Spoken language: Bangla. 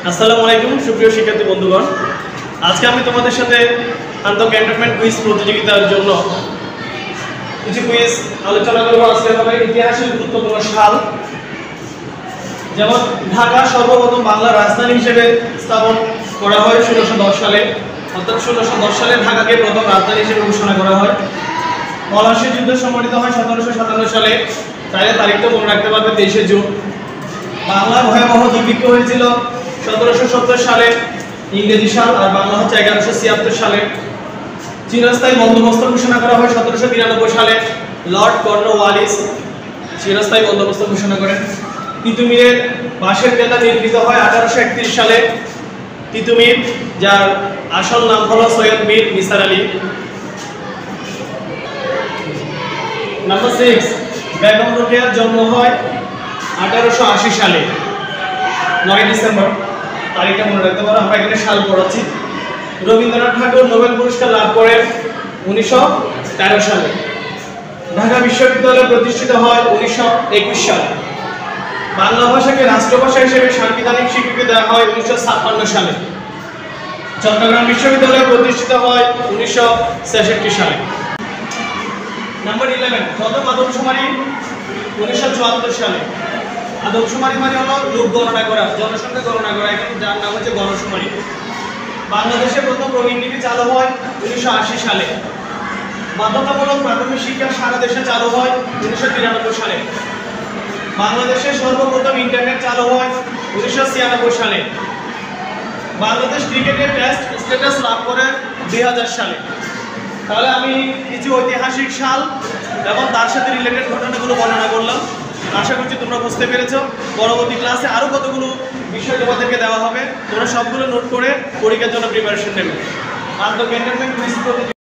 আসসালামু আলাইকুম সুপ্রিয় শিক্ষার্থী বন্ধুগণ, আজকে আমি তোমাদের সাথে আন্তঃক্যান্টনমেন্ট কুইজ প্রতিযোগিতার জন্য কিছু কুইজ আলোচনা করব। আজকে হবে ইতিহাসের গুরুত্বপূর্ণ সাল, যেমন ঢাকা সর্বপ্রথম বাংলার রাজধানী হিসেবে স্থাপন করা হয় 1610 সালে। অর্থাৎ 1610 সালে ঢাকাকে প্রথম রাজধানী হিসেবে ঘোষণা করা হয়। পলাশীর যুদ্ধ সংঘটিত হয় 1757 সালে, তাহলে তারিখটা মনে রাখতে পারবে 23শে জুন। বাংলার ভয়াবহ দুর্ভিক্ষ হয়েছিল 1770 সালে, ইংরেজি সাল, আর বাংলা হচ্ছে 1176 সালে। চিরস্থায়ী বন্দোবস্ত ঘোষণা করা হয় 1793 সালে, লর্ড কর্নওয়ালিস চিরস্থায়ী বন্দোবস্ত ঘোষণা করেন। তিতুমিরের বাঁশের বেলা নির্মিত হয় 1831 সালে। তিতুমির, যার আসল নাম হলো সৈয়দ মীর নিসার আলী। নাম্বার 6, বেগম রোকেয়ার জন্ম হয় 1880 সালে, 9 ডিসেম্বর। তারিখটা মনে রাখতে পারো, আমরা এখানে সাল পড়াচ্ছি। রবীন্দ্রনাথ ঠাকুর নোবেল পুরস্কার লাভ করেন 1913 সালে। ঢাকা বিশ্ববিদ্যালয় প্রতিষ্ঠিত হয় 1921 সালে। বাংলা ভাষাকে রাষ্ট্রভাষা হিসেবে সাংবিধানিক স্বীকৃতি দেওয়া হয় 1956 সালে। চট্টগ্রাম বিশ্ববিদ্যালয় প্রতিষ্ঠিত হয় 1966 সালে। নাম্বার 11, প্রথম আদমশুমারি 1974 সালে। আদমশুমারি মানে হলো লোক গণনা করা, জনসংখ্যা গণনা করা, এখানে যার নাম হচ্ছে গণশুমারি। বাংলাদেশে প্রথম রঙিন লিপি চালু হয় 1980 সালে। বাধ্যতামূলক প্রাথমিক শিক্ষা সারা দেশে চালু হয় 1993 সালে। বাংলাদেশে সর্বপ্রথম ইন্টারনেট চালু হয় 1996 সালে। বাংলাদেশ ক্রিকেটের টেস্ট স্ট্যাটাস লাভ করে 2000 সালে। তাহলে আমি কিছু ঐতিহাসিক সাল এবং তার সাথে রিলেটেড ঘটনাগুলো বর্ণনা করলাম। আশা করছি তোমরা বুঝতে পেরেছো। পরবর্তী ক্লাসে আরও কতগুলো বিষয় তোমাদেরকে দেওয়া হবে, তোমরা সবগুলো নোট করে পরীক্ষার জন্য প্রিপারেশন নেবে। আন্তঃক্যান্টনমেন্ট কুইজ